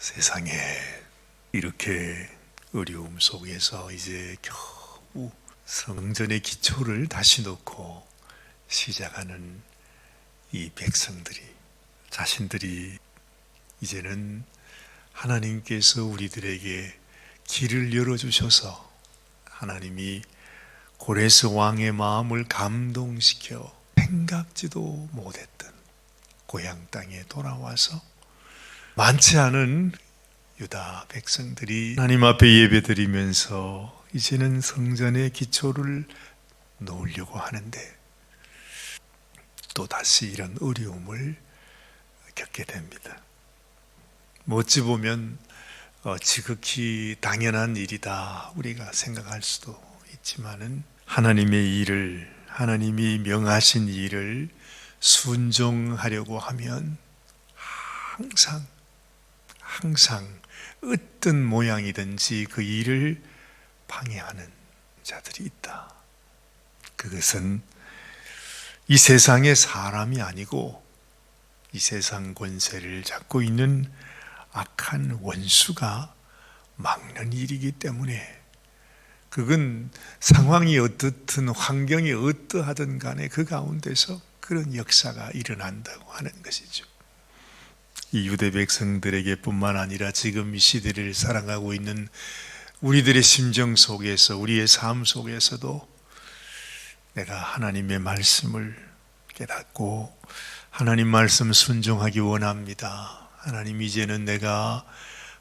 세상에 이렇게 어려움 속에서 이제 겨우 성전의 기초를 다시 놓고 시작하는 이 백성들이 자신들이 이제는 하나님께서 우리들에게 길을 열어주셔서 하나님이 고레스 왕의 마음을 감동시켜 생각지도 못했던 고향 땅에 돌아와서 많지 않은 유다 백성들이 하나님 앞에 예배드리면서 이제는 성전의 기초를 놓으려고 하는데 또다시 이런 어려움을 겪게 됩니다. 어찌 보면 지극히 당연한 일이다 우리가 생각할 수도 있지만은 하나님의 일을, 하나님이 명하신 일을 순종하려고 하면 항상 어떤 모양이든지 그 일을 방해하는 자들이 있다. 그것은 이 세상의 사람이 아니고 이 세상 권세를 잡고 있는 악한 원수가 막는 일이기 때문에 그건 상황이 어떻든 환경이 어떠하든 간에 그 가운데서 그런 역사가 일어난다고 하는 것이죠. 이 유대 백성들에게 뿐만 아니라 지금 이 시대를 살아가고 있는 우리들의 심정 속에서, 우리의 삶 속에서도 내가 하나님의 말씀을 깨닫고 하나님 말씀 순종하기 원합니다. 하나님, 이제는 내가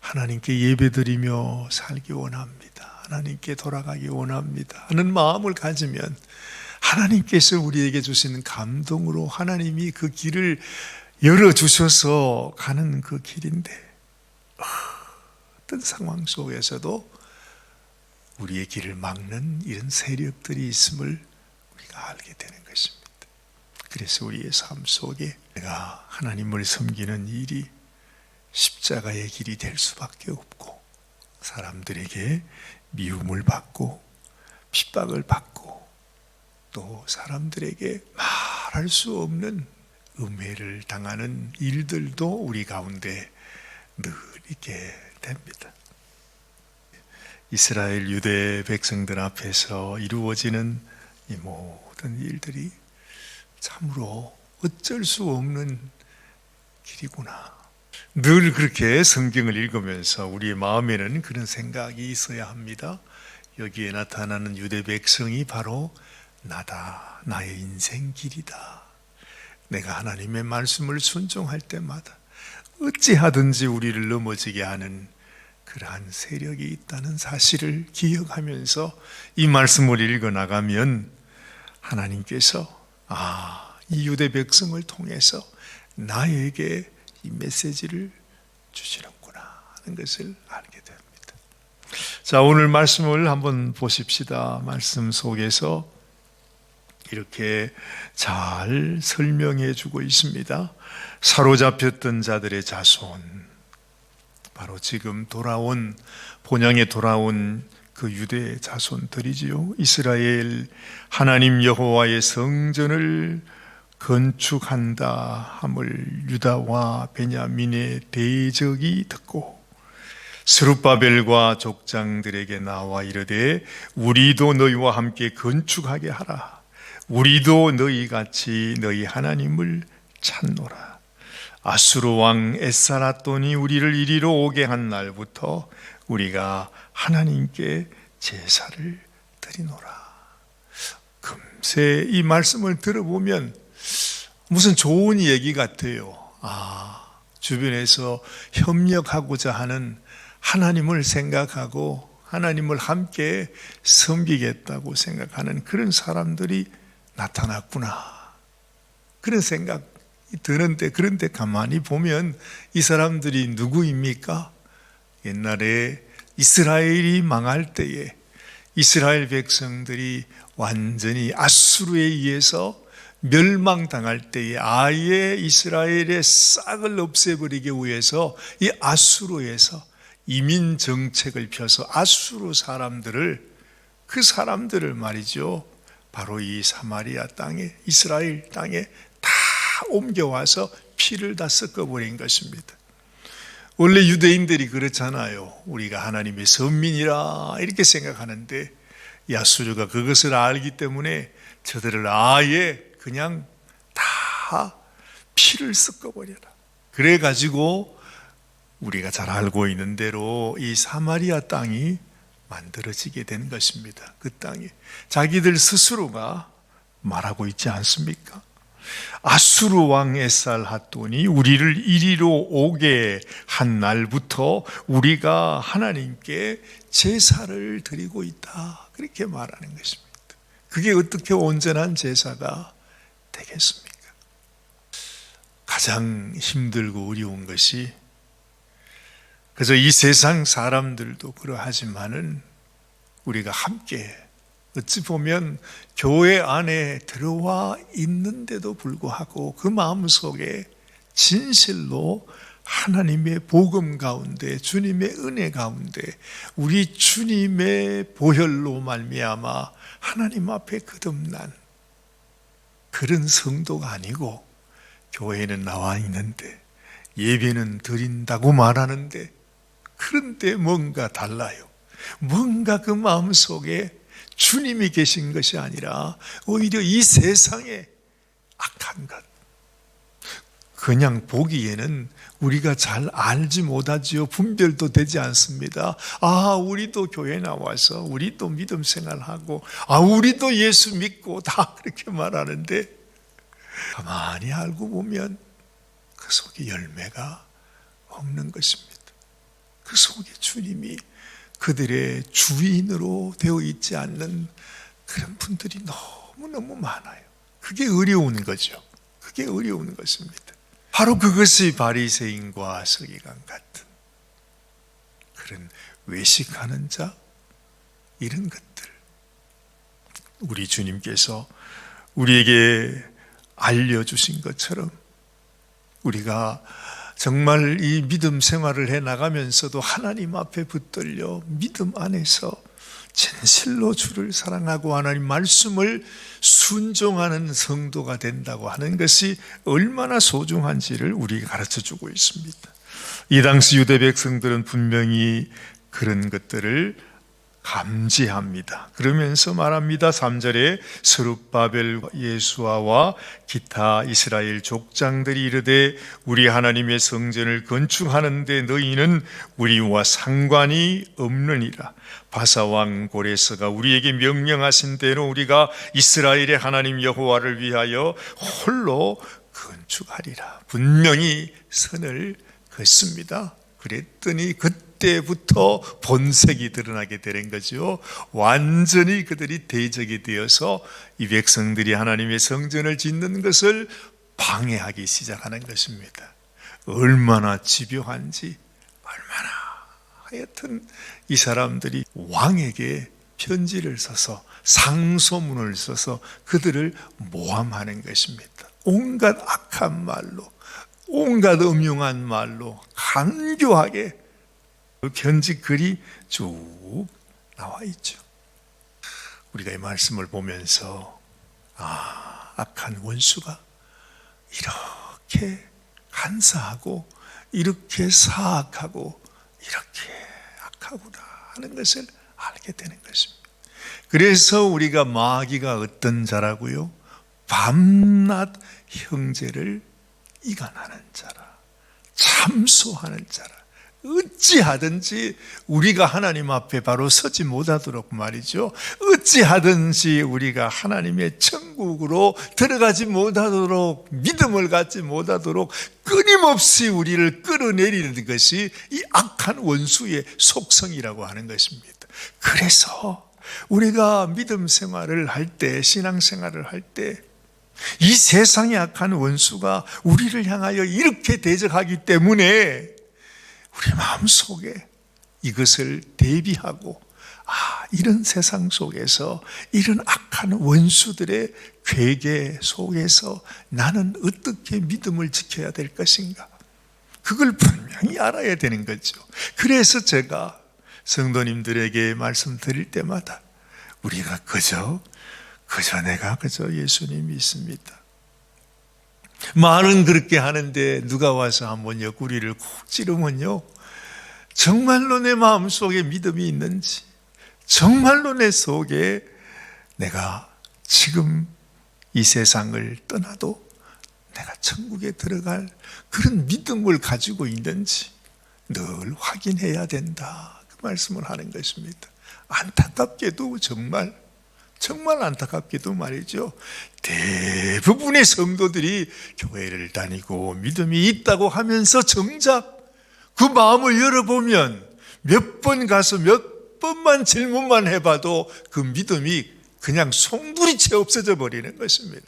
하나님께 예배드리며 살기 원합니다. 하나님께 돌아가기 원합니다 하는 마음을 가지면 하나님께서 우리에게 주시는 감동으로 하나님이 그 길을 열어주셔서 가는 그 길인데 어떤 상황 속에서도 우리의 길을 막는 이런 세력들이 있음을 우리가 알게 되는 것입니다. 그래서 우리의 삶 속에 내가 하나님을 섬기는 일이 십자가의 길이 될 수밖에 없고 사람들에게 미움을 받고 핍박을 받고 또 사람들에게 말할 수 없는 음해를 당하는 일들도 우리 가운데 늘 있게 됩니다. 이스라엘 유대 백성들 앞에서 이루어지는 이 모든 일들이 참으로 어쩔 수 없는 길이구나. 늘 그렇게 성경을 읽으면서 우리의 마음에는 그런 생각이 있어야 합니다. 여기에 나타나는 유대 백성이 바로 나다, 나의 인생 길이다. 내가 하나님의 말씀을 순종할 때마다 어찌하든지 우리를 넘어지게 하는 그러한 세력이 있다는 사실을 기억하면서 이 말씀을 읽어나가면 하나님께서 이 유대 백성을 통해서 나에게 이 메시지를 주시는구나 하는 것을 알게 됩니다. 자, 오늘 말씀을 한번 보십시다. 말씀 속에서 이렇게 잘 설명해 주고 있습니다. 사로잡혔던 자들의 자손, 바로 지금 본향에 돌아온 그 유대 자손들이지요. 이스라엘 하나님 여호와의 성전을 건축한다 함을 유다와 베냐민의 대적이 듣고 스룹바벨과 족장들에게 나와 이르되 우리도 너희와 함께 건축하게 하라. 우리도 너희같이 너희 하나님을 찾노라. 아수르 왕 에사라돈이 우리를 이리로 오게 한 날부터 우리가 하나님께 제사를 드리노라. 금세 이 말씀을 들어보면 무슨 좋은 얘기 같아요. 주변에서 협력하고자 하는 하나님을 생각하고 하나님을 함께 섬기겠다고 생각하는 그런 사람들이 나타났구나. 그런 생각이 드는데, 그런데 가만히 보면 이 사람들이 누구입니까? 옛날에 이스라엘이 망할 때에 이스라엘 백성들이 완전히 아수르에 의해서 멸망당할 때에 아예 이스라엘의 싹을 없애버리기 위해서 이 아수르에서 이민 정책을 펴서 아수르 그 사람들을 말이죠, 바로 이 사마리아 땅에, 이스라엘 땅에 다 옮겨와서 피를 다 섞어버린 것입니다. 원래 유대인들이 그렇잖아요. 우리가 하나님의 선민이라 이렇게 생각하는데 야수르가 그것을 알기 때문에 저들을 아예 그냥 다 피를 섞어버려라. 그래가지고 우리가 잘 알고 있는 대로 이 사마리아 땅이 만들어지게 된 것입니다. 그 땅에 자기들 스스로가 말하고 있지 않습니까? 아수르 왕 에살핫돈이 우리를 이리로 오게 한 날부터 우리가 하나님께 제사를 드리고 있다, 그렇게 말하는 것입니다. 그게 어떻게 온전한 제사가 되겠습니까? 가장 힘들고 어려운 것이, 그래서 이 세상 사람들도 그러하지만은 우리가 함께 어찌 보면 교회 안에 들어와 있는데도 불구하고 그 마음속에 진실로 하나님의 복음 가운데, 주님의 은혜 가운데, 우리 주님의 보혈로 말미암아 하나님 앞에 거듭난 그런 성도가 아니고, 교회는 나와 있는데 예배는 드린다고 말하는데 그런데 뭔가 달라요. 뭔가 그 마음속에 주님이 계신 것이 아니라 오히려 이 세상의 악한 것, 그냥 보기에는 우리가 잘 알지 못하지요. 분별도 되지 않습니다. 아, 우리도 교회 나와서 우리도 믿음 생활하고, 아, 우리도 예수 믿고 다 그렇게 말하는데 가만히 알고 보면 그 속에 열매가 없는 것입니다. 그 속에 주님이 그들의 주인으로 되어 있지 않는 그런 분들이 너무너무 많아요. 그게 어려운 거죠. 그게 어려운 것입니다. 바로 그것이 바리새인과 서기관 같은 그런 외식하는 자, 이런 것들, 우리 주님께서 우리에게 알려주신 것처럼 우리가 정말 이 믿음 생활을 해나가면서도 하나님 앞에 붙들려 믿음 안에서 진실로 주를 사랑하고 하나님 말씀을 순종하는 성도가 된다고 하는 것이 얼마나 소중한지를 우리에게 가르쳐주고 있습니다. 이 당시 유대 백성들은 분명히 그런 것들을 감지합니다. 그러면서 말합니다. 3절에 스룹바벨 예수아와 기타 이스라엘 족장들이 이르되 우리 하나님의 성전을 건축하는데 너희는 우리와 상관이 없느니라. 바사왕 고레스가 우리에게 명령하신 대로 우리가 이스라엘의 하나님 여호와를 위하여 홀로 건축하리라. 분명히 선을 긋습니다. 그랬더니 그때부터 본색이 드러나게 되는 거죠. 완전히 그들이 대적이 되어서 이 백성들이 하나님의 성전을 짓는 것을 방해하기 시작하는 것입니다. 얼마나 집요한지, 얼마나 하여튼 이 사람들이 왕에게 편지를 써서 상소문을 써서 그들을 모함하는 것입니다. 온갖 악한 말로, 온갖 음흉한 말로 간교하게 그 편지 글이 쭉 나와 있죠. 우리가 이 말씀을 보면서 악한 원수가 이렇게 간사하고 이렇게 사악하고 이렇게 악하구나 하는 것을 알게 되는 것입니다. 그래서 우리가 마귀가 어떤 자라고요? 밤낮 형제를 이간하는 자라, 참소하는 자라. 어찌하든지 우리가 하나님 앞에 바로 서지 못하도록 말이죠. 어찌하든지 우리가 하나님의 천국으로 들어가지 못하도록, 믿음을 갖지 못하도록 끊임없이 우리를 끌어내리는 것이 이 악한 원수의 속성이라고 하는 것입니다. 그래서 우리가 믿음 생활을 할 때, 신앙 생활을 할 때 이 세상의 악한 원수가 우리를 향하여 이렇게 대적하기 때문에 우리 마음속에 이것을 대비하고 이런 세상 속에서 이런 악한 원수들의 괴계 속에서 나는 어떻게 믿음을 지켜야 될 것인가, 그걸 분명히 알아야 되는 거죠. 그래서 제가 성도님들에게 말씀드릴 때마다 우리가 그저 내가 예수님 믿습니다, 말은 그렇게 하는데 누가 와서 한번 옆구리를 콕 찌르면요, 정말로 내 마음속에 믿음이 있는지, 정말로 내 속에 내가 지금 이 세상을 떠나도 내가 천국에 들어갈 그런 믿음을 가지고 있는지 늘 확인해야 된다, 그 말씀을 하는 것입니다. 안타깝게도 정말 안타깝게도 말이죠, 대부분의 성도들이 교회를 다니고 믿음이 있다고 하면서 정작 그 마음을 열어보면 몇 번 가서 몇 번만 질문만 해봐도 그 믿음이 그냥 송두리째 없어져 버리는 것입니다.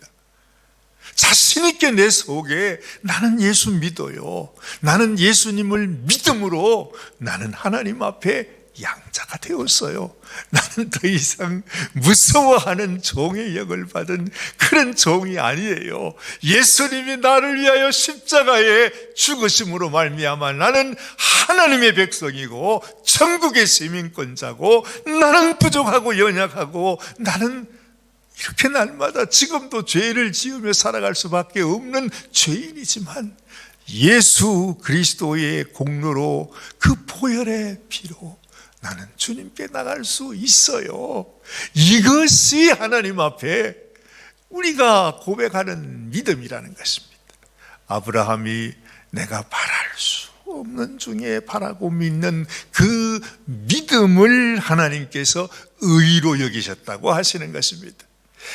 자신 있게 내 속에 나는 예수 믿어요, 나는 예수님을 믿음으로 나는 하나님 앞에 양자가 되었어요, 나는 더 이상 무서워하는 종의 역을 받은 그런 종이 아니에요. 예수님이 나를 위하여 십자가에 죽으심으로 말미암아 나는 하나님의 백성이고 천국의 시민권자고, 나는 부족하고 연약하고, 나는 이렇게 날마다 지금도 죄를 지으며 살아갈 수밖에 없는 죄인이지만 예수 그리스도의 공로로 그 보혈의 피로 나는 주님께 나갈 수 있어요. 이것이 하나님 앞에 우리가 고백하는 믿음이라는 것입니다. 아브라함이 내가 바랄 수 없는 중에 바라고 믿는 그 믿음을 하나님께서 의로 여기셨다고 하시는 것입니다.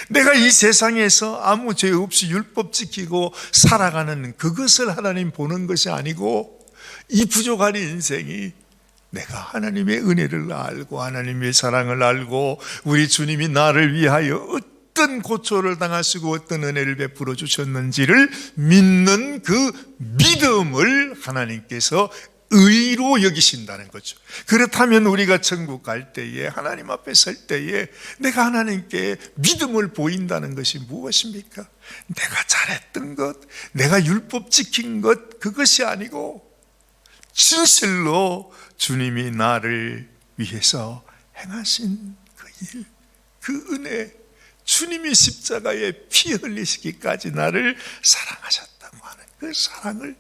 내가 이 세상에서 아무 죄 없이 율법 지키고 살아가는 그것을 하나님 보는 것이 아니고, 이 부족한 인생이 내가 하나님의 은혜를 알고 하나님의 사랑을 알고 우리 주님이 나를 위하여 어떤 고초를 당하시고 어떤 은혜를 베풀어 주셨는지를 믿는 그 믿음을 하나님께서 의로 여기신다는 거죠. 그렇다면 우리가 천국 갈 때에, 하나님 앞에 설 때에 내가 하나님께 믿음을 보인다는 것이 무엇입니까? 내가 잘했던 것, 내가 율법 지킨 것, 그것이 아니고 진실로 주님이 나를 위해서 행하신 그 일, 그 은혜, 주님이 십자가에 피 흘리시기까지 나를 사랑하셨다고 하는 그 사랑을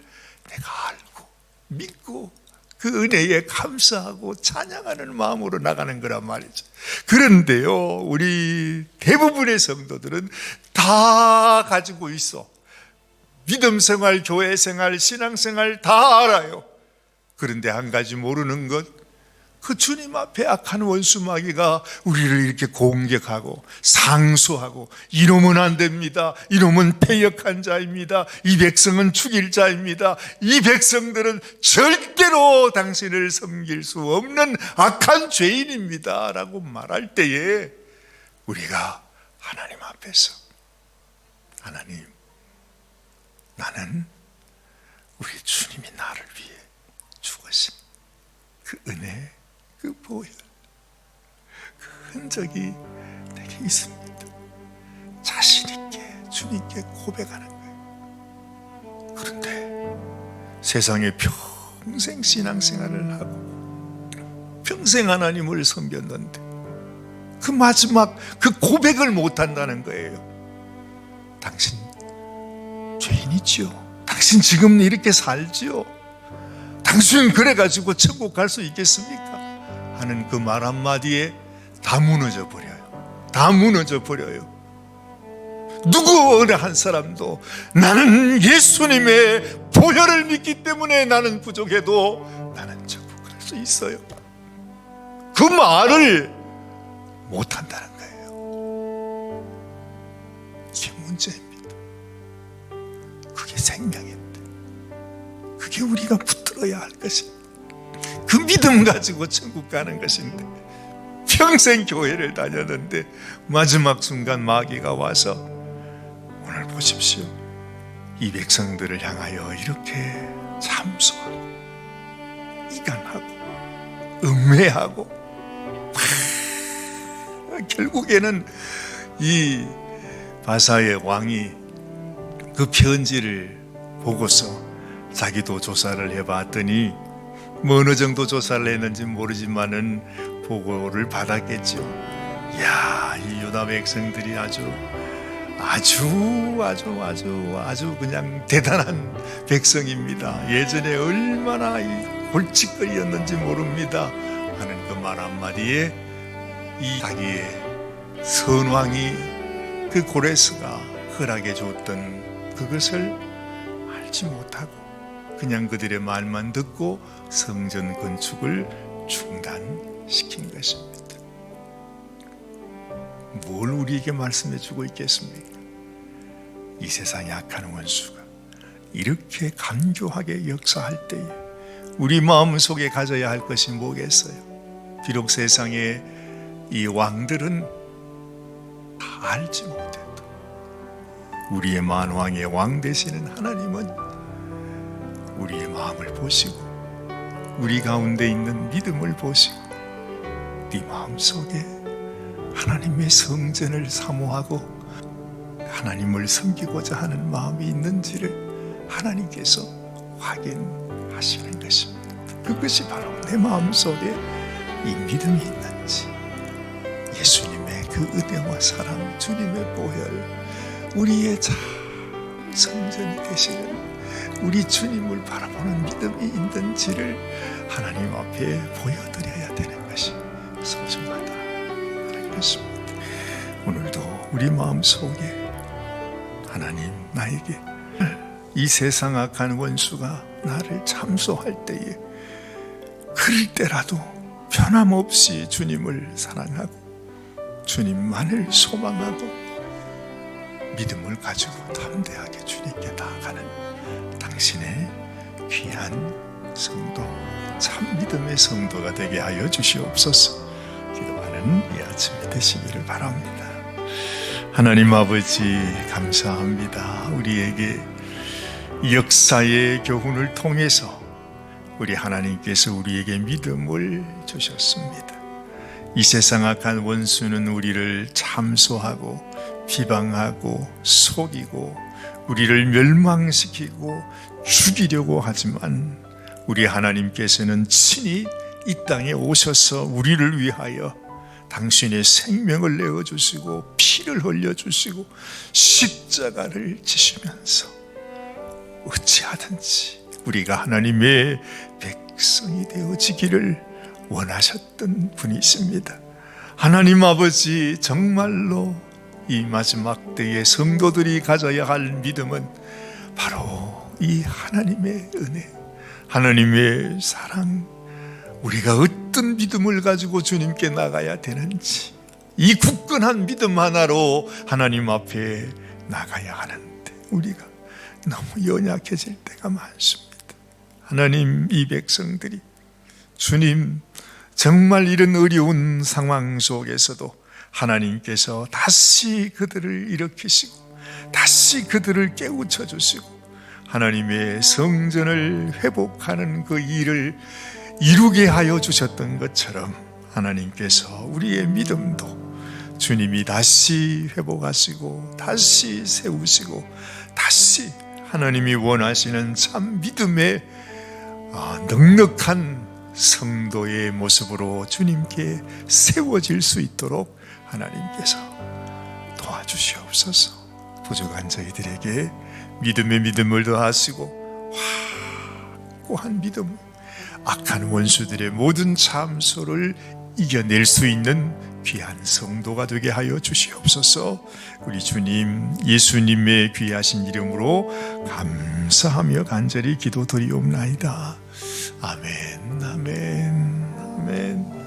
내가 알고 믿고 그 은혜에 감사하고 찬양하는 마음으로 나가는 거란 말이죠. 그런데요, 우리 대부분의 성도들은 다 가지고 있어. 믿음 생활, 교회 생활, 신앙 생활 다 알아요. 그런데 한 가지 모르는 것, 그 주님 앞에 악한 원수 마귀가 우리를 이렇게 공격하고 상소하고, 이놈은 안 됩니다, 이놈은 패역한 자입니다, 이 백성은 죽일 자입니다, 이 백성들은 절대로 당신을 섬길 수 없는 악한 죄인입니다 라고 말할 때에 우리가 하나님 앞에서, 하나님, 나는 우리 주님이 나를 위해 죽으신 그 은혜, 그 보혈, 그 흔적이 내게 있습니다, 자신 있게 주님께 고백하는 거예요. 그런데 세상에 평생 신앙생활을 하고 평생 하나님을 섬겼는데 그 마지막 그 고백을 못한다는 거예요. 당신 죄인이지요, 당신 지금 이렇게 살지요, 당신 그래가지고 천국 갈 수 있겠습니까? 하는 그 말 한마디에 다 무너져 버려요. 다 무너져 버려요. 누구 어느 한 사람도 나는 예수님의 보혈을 믿기 때문에 나는 부족해도 나는 천국 갈 수 있어요, 그 말을 못한다는 거예요. 이게 문제입니다. 그게 생명인데, 그게 우리가 붙들어야 할 것입니다. 그 믿음 가지고 천국 가는 것인데, 평생 교회를 다녔는데 마지막 순간 마귀가 와서 오늘 보십시오, 이 백성들을 향하여 이렇게 참소하고 이간하고 음해하고, 결국에는 이 바사의 왕이 그 편지를 보고서 자기도 조사를 해봤더니 뭐 어느 정도 조사를 했는지 모르지만은 보고를 받았겠죠. 이야, 이 유다 백성들이 아주 아주 그냥 대단한 백성입니다. 예전에 얼마나 골칫거리였는지 모릅니다 하는 그 말 한마디에 이 자기의 선왕이 그 고레스가 허락해 줬던 그것을 알지 못하고 그냥 그들의 말만 듣고 성전 건축을 중단시킨 것입니다. 뭘 우리에게 말씀해 주고 있겠습니까? 이 세상의 악한 원수가 이렇게 간교하게 역사할 때에 우리 마음속에 가져야 할 것이 뭐겠어요? 비록 세상의 이 왕들은 다 알지 못해도 우리의 만왕의 왕 되시는 하나님은 우리의 마음을 보시고 우리 가운데 있는 믿음을 보시고 네 마음속에 하나님의 성전을 사모하고 하나님을 섬기고자 하는 마음이 있는지를 하나님께서 확인하시는 것입니다. 그것이 바로 내 마음속에 이 믿음이 있는지, 예수님의 그 은혜와 사랑, 주님의 보혈, 우리의 참 성전이 되시는 우리 주님을 바라보는 믿음이 있는지를 하나님 앞에 보여드려야 되는 것이 소중하다 하는 것입니다. 오늘도 우리 마음속에 하나님, 나에게 이 세상 악한 원수가 나를 참소할 때에 그럴 때라도 변함없이 주님을 사랑하고 주님만을 소망하고 믿음을 가지고 담대하게 주님께 나아가는 당신의 귀한 성도, 참 믿음의 성도가 되게 하여 주시옵소서. 기도하는 이 아침이 되시기를 바랍니다. 하나님 아버지, 감사합니다. 우리에게 역사의 교훈을 통해서 우리 하나님께서 우리에게 믿음을 주셨습니다. 이 세상 악한 원수는 우리를 참소하고 비방하고 속이고 우리를 멸망시키고 죽이려고 하지만 우리 하나님께서는 친히 이 땅에 오셔서 우리를 위하여 당신의 생명을 내어주시고 피를 흘려주시고 십자가를 지시면서 어찌하든지 우리가 하나님의 백성이 되어지기를 원하셨던 분이십니다. 하나님 아버지, 정말로 이 마지막 때의 성도들이 가져야 할 믿음은 바로 이 하나님의 은혜, 하나님의 사랑, 우리가 어떤 믿음을 가지고 주님께 나가야 되는지, 이 굳건한 믿음 하나로 하나님 앞에 나가야 하는데 우리가 너무 연약해질 때가 많습니다. 하나님, 이 백성들이 주님, 정말 이런 어려운 상황 속에서도 하나님께서 다시 그들을 일으키시고 다시 그들을 깨우쳐 주시고 하나님의 성전을 회복하는 그 일을 이루게 하여 주셨던 것처럼 하나님께서 우리의 믿음도 주님이 다시 회복하시고 다시 세우시고 다시 하나님이 원하시는 참 믿음의 넉넉한 성도의 모습으로 주님께 세워질 수 있도록 하나님께서 도와주시옵소서. 부족한 저희들에게 믿음의 믿음을 더하시고 확고한 믿음, 악한 원수들의 모든 참소를 이겨낼 수 있는 귀한 성도가 되게 하여 주시옵소서. 우리 주님 예수님의 귀하신 이름으로 감사하며 간절히 기도드리옵나이다. 아멘, 아멘, 아멘.